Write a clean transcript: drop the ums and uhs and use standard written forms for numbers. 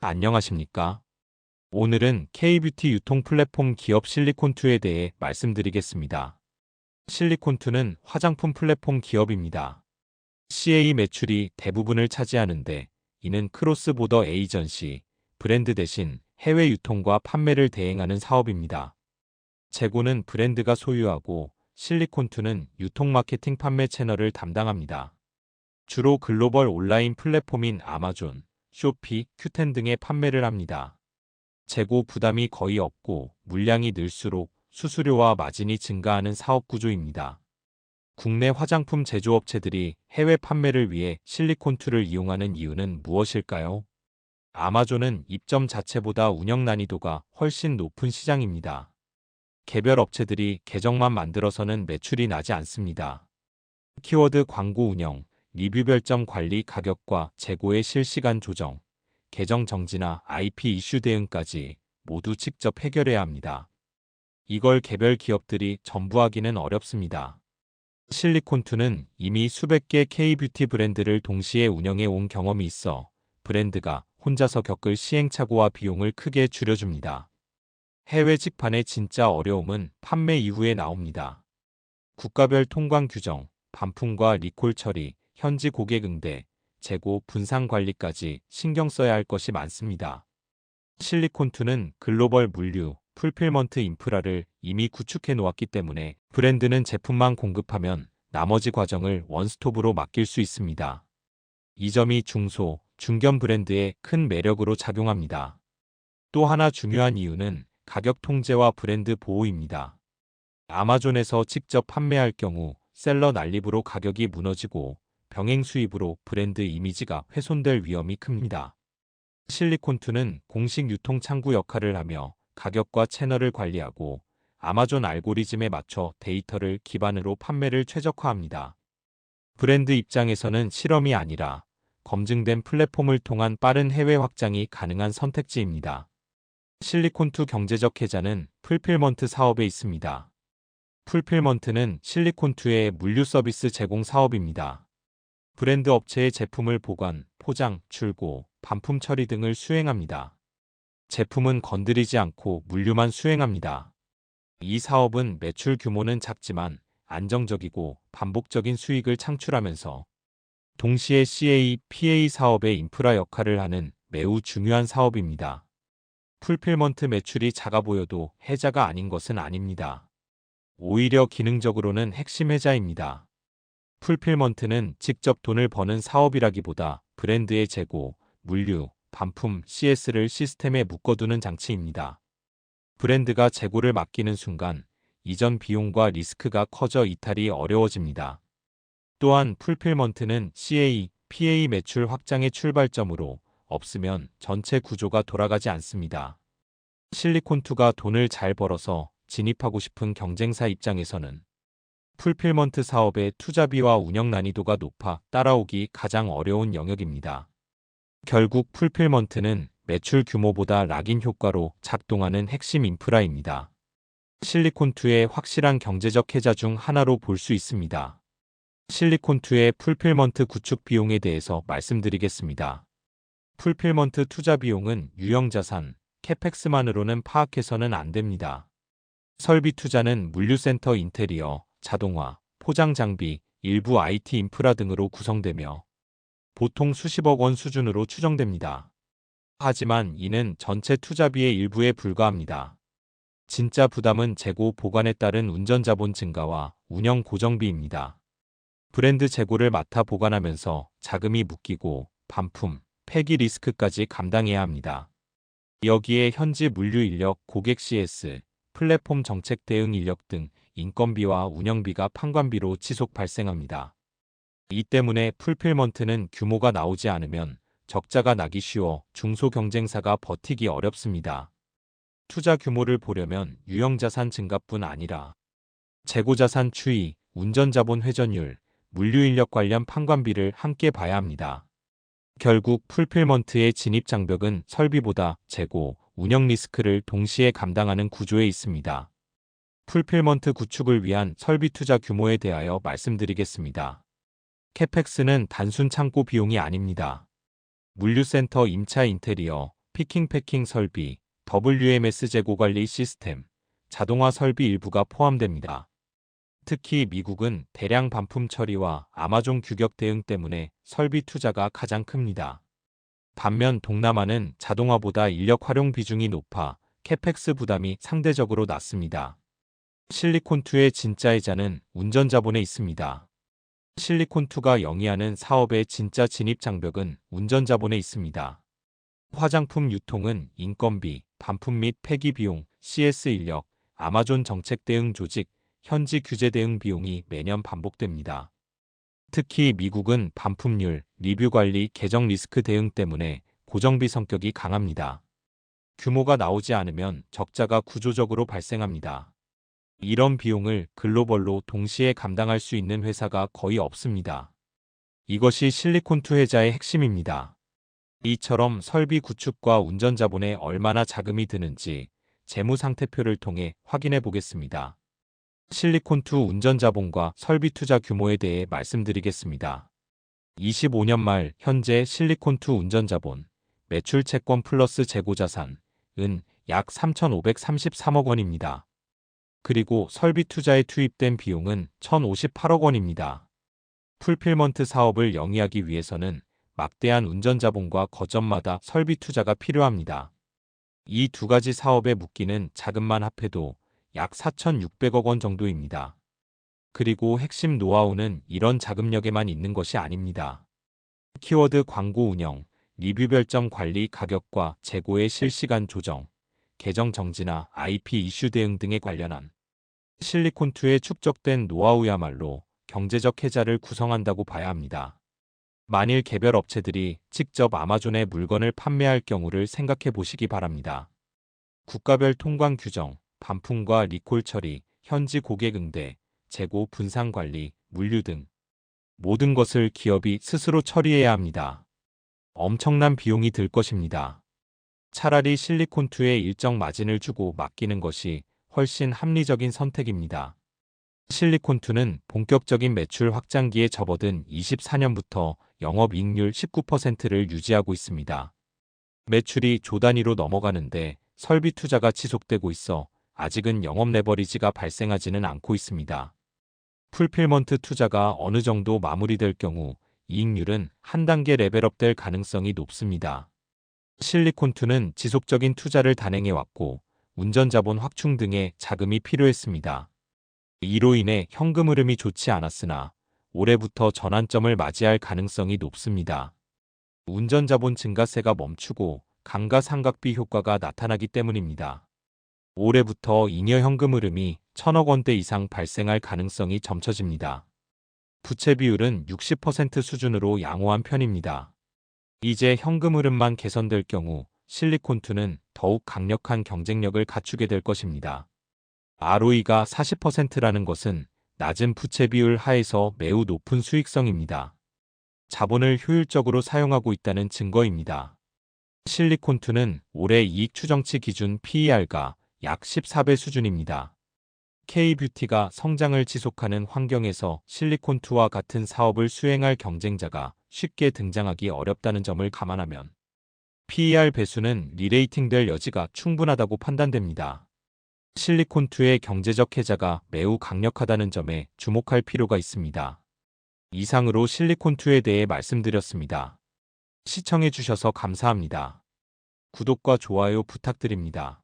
안녕하십니까? 오늘은 K뷰티 유통 플랫폼 기업 실리콘2에 대해 말씀드리겠습니다. 실리콘2는 화장품 플랫폼 기업입니다. CA 매출이 대부분을 차지하는데 이는 크로스보더 에이전시, 브랜드 대신 해외 유통과 판매를 대행하는 사업입니다. 재고는 브랜드가 소유하고 실리콘2는 유통 마케팅 판매 채널을 담당합니다. 주로 글로벌 온라인 플랫폼인 아마존, 쇼피, 큐텐 등의 판매를 합니다. 재고 부담이 거의 없고 물량이 늘수록 수수료와 마진이 증가하는 사업 구조입니다. 국내 화장품 제조업체들이 해외 판매를 위해 실리콘2를 이용하는 이유는 무엇일까요? 아마존은 입점 자체보다 운영 난이도가 훨씬 높은 시장입니다. 개별 업체들이 계정만 만들어서는 매출이 나지 않습니다. 키워드 광고 운영, 리뷰 별점 관리, 가격과 재고의 실시간 조정, 계정 정지나 IP 이슈 대응까지 모두 직접 해결해야 합니다. 이걸 개별 기업들이 전부 하기는 어렵습니다. 실리콘2는 이미 수백 개 K뷰티 브랜드를 동시에 운영해 온 경험이 있어 브랜드가 혼자서 겪을 시행착오와 비용을 크게 줄여줍니다. 해외 직판의 진짜 어려움은 판매 이후에 나옵니다. 국가별 통관 규정, 반품과 리콜 처리, 현지 고객 응대, 재고 분산 관리까지 신경 써야 할 것이 많습니다. 실리콘2는 글로벌 물류, 풀필먼트 인프라를 이미 구축해 놓았기 때문에 브랜드는 제품만 공급하면 나머지 과정을 원스톱으로 맡길 수 있습니다. 이 점이 중소, 중견 브랜드의 큰 매력으로 작용합니다. 또 하나 중요한 이유는 가격 통제와 브랜드 보호입니다. 아마존에서 직접 판매할 경우 셀러 난립으로 가격이 무너지고 병행 수입으로 브랜드 이미지가 훼손될 위험이 큽니다. 실리콘2는 공식 유통 창구 역할을 하며 가격과 채널을 관리하고 아마존 알고리즘에 맞춰 데이터를 기반으로 판매를 최적화합니다. 브랜드 입장에서는 실험이 아니라 검증된 플랫폼을 통한 빠른 해외 확장이 가능한 선택지입니다. 실리콘2 경제적 혜자는 풀필먼트 사업에 있습니다. 풀필먼트는 실리콘2의 물류 서비스 제공 사업입니다. 브랜드 업체의 제품을 보관, 포장, 출고, 반품 처리 등을 수행합니다. 제품은 건드리지 않고 물류만 수행합니다. 이 사업은 매출 규모는 작지만 안정적이고 반복적인 수익을 창출하면서 동시에 CA, PA 사업의 인프라 역할을 하는 매우 중요한 사업입니다. 풀필먼트 매출이 작아 보여도 혜자가 아닌 것은 아닙니다. 오히려 기능적으로는 핵심 혜자입니다. 풀필먼트는 직접 돈을 버는 사업이라기보다 브랜드의 재고, 물류, 반품, CS를 시스템에 묶어두는 장치입니다. 브랜드가 재고를 맡기는 순간 이전 비용과 리스크가 커져 이탈이 어려워집니다. 또한 풀필먼트는 CA, PA 매출 확장의 출발점으로 없으면 전체 구조가 돌아가지 않습니다. 실리콘2가 돈을 잘 벌어서 진입하고 싶은 경쟁사 입장에서는 풀필먼트 사업의 투자비와 운영 난이도가 높아 따라오기 가장 어려운 영역입니다. 결국 풀필먼트는 매출 규모보다 락인 효과로 작동하는 핵심 인프라입니다. 실리콘2의 확실한 경제적 혜자 중 하나로 볼 수 있습니다. 실리콘2의 풀필먼트 구축 비용에 대해서 말씀드리겠습니다. 풀필먼트 투자 비용은 유형자산, 캐펙스만으로는 파악해서는 안 됩니다. 설비 투자는 물류센터 인테리어, 자동화, 포장 장비, 일부 IT 인프라 등으로 구성되며 보통 수십억 원 수준으로 추정됩니다. 하지만 이는 전체 투자비의 일부에 불과합니다. 진짜 부담은 재고 보관에 따른 운전자본 증가와 운영 고정비입니다. 브랜드 재고를 맡아 보관하면서 자금이 묶이고 반품, 폐기 리스크까지 감당해야 합니다. 여기에 현지 물류 인력, 고객 CS, 플랫폼 정책 대응 인력 등 인건비와 운영비가 판관비로 지속 발생합니다. 이 때문에 풀필먼트는 규모가 나오지 않으면 적자가 나기 쉬워 중소 경쟁사가 버티기 어렵습니다. 투자 규모를 보려면 유형자산 증가뿐 아니라 재고자산 추이, 운전자본 회전율, 물류인력 관련 판관비를 함께 봐야 합니다. 결국 풀필먼트의 진입 장벽은 설비보다 재고, 운영 리스크를 동시에 감당하는 구조에 있습니다. 풀필먼트 구축을 위한 설비 투자 규모에 대하여 말씀드리겠습니다. 캐펙스는 단순 창고 비용이 아닙니다. 물류센터 임차 인테리어, 피킹 패킹 설비, WMS 재고 관리 시스템, 자동화 설비 일부가 포함됩니다. 특히 미국은 대량 반품 처리와 아마존 규격 대응 때문에 설비 투자가 가장 큽니다. 반면 동남아는 자동화보다 인력 활용 비중이 높아 캐펙스 부담이 상대적으로 낮습니다. 실리콘2의 진짜 혜자는 운전자본에 있습니다. 실리콘2가 영위하는 사업의 진짜 진입 장벽은 운전자본에 있습니다. 화장품 유통은 인건비, 반품 및 폐기 비용, CS 인력, 아마존 정책 대응 조직, 현지 규제 대응 비용이 매년 반복됩니다. 특히 미국은 반품률, 리뷰 관리, 계정 리스크 대응 때문에 고정비 성격이 강합니다. 규모가 나오지 않으면 적자가 구조적으로 발생합니다. 이런 비용을 글로벌로 동시에 감당할 수 있는 회사가 거의 없습니다. 이것이 실리콘2 혜자의 핵심입니다. 이처럼 설비 구축과 운전 자본에 얼마나 자금이 드는지 재무 상태표를 통해 확인해 보겠습니다. 실리콘2 운전 자본과 설비 투자 규모에 대해 말씀드리겠습니다. 25년 말 현재 실리콘2 운전 자본, 매출 채권 플러스 재고 자산은 약 3,533억 원입니다. 그리고 설비 투자에 투입된 비용은 1,058억 원입니다. 풀필먼트 사업을 영위하기 위해서는 막대한 운전 자본과 거점마다 설비 투자가 필요합니다. 이 두 가지 사업에 묶이는 자금만 합해도 약 4,600억 원 정도입니다. 그리고 핵심 노하우는 이런 자금력에만 있는 것이 아닙니다. 키워드 광고 운영, 리뷰 별점 관리, 가격과 재고의 실시간 조정, 계정 정지나 IP 이슈 대응 등에 관련한 실리콘2에 축적된 노하우야말로 경제적 혜자를 구성한다고 봐야 합니다. 만일 개별 업체들이 직접 아마존에 물건을 판매할 경우를 생각해 보시기 바랍니다. 국가별 통관 규정, 반품과 리콜 처리, 현지 고객 응대, 재고 분산 관리, 물류 등 모든 것을 기업이 스스로 처리해야 합니다. 엄청난 비용이 들 것입니다. 차라리 실리콘2에 일정 마진을 주고 맡기는 것이 훨씬 합리적인 선택입니다. 실리콘2는 본격적인 매출 확장기에 접어든 24년부터 영업이익률 19%를 유지하고 있습니다. 매출이 조 단위로 넘어가는데 설비 투자가 지속되고 있어 아직은 영업 레버리지가 발생하지는 않고 있습니다. 풀필먼트 투자가 어느 정도 마무리될 경우 이익률은 한 단계 레벨업될 가능성이 높습니다. 실리콘2는 지속적인 투자를 단행해왔고 운전 자본 확충 등의 자금이 필요했습니다. 이로 인해 현금 흐름이 좋지 않았으나 올해부터 전환점을 맞이할 가능성이 높습니다. 운전 자본 증가세가 멈추고 감가상각비 효과가 나타나기 때문입니다. 올해부터 잉여 현금 흐름이 1,000억 원대 이상 발생할 가능성이 점쳐집니다. 부채 비율은 60% 수준으로 양호한 편입니다. 이제 현금 흐름만 개선될 경우 실리콘2는 더욱 강력한 경쟁력을 갖추게 될 것입니다. ROE가 40%라는 것은 낮은 부채 비율 하에서 매우 높은 수익성입니다. 자본을 효율적으로 사용하고 있다는 증거입니다. 실리콘2는 올해 이익 추정치 기준 PER가 약 14배 수준입니다. K-뷰티가 성장을 지속하는 환경에서 실리콘2와 같은 사업을 수행할 경쟁자가 쉽게 등장하기 어렵다는 점을 감안하면 PER 배수는 리레이팅될 여지가 충분하다고 판단됩니다. 실리콘2의 경제적 혜자가 매우 강력하다는 점에 주목할 필요가 있습니다. 이상으로 실리콘2에 대해 말씀드렸습니다. 시청해주셔서 감사합니다. 구독과 좋아요 부탁드립니다.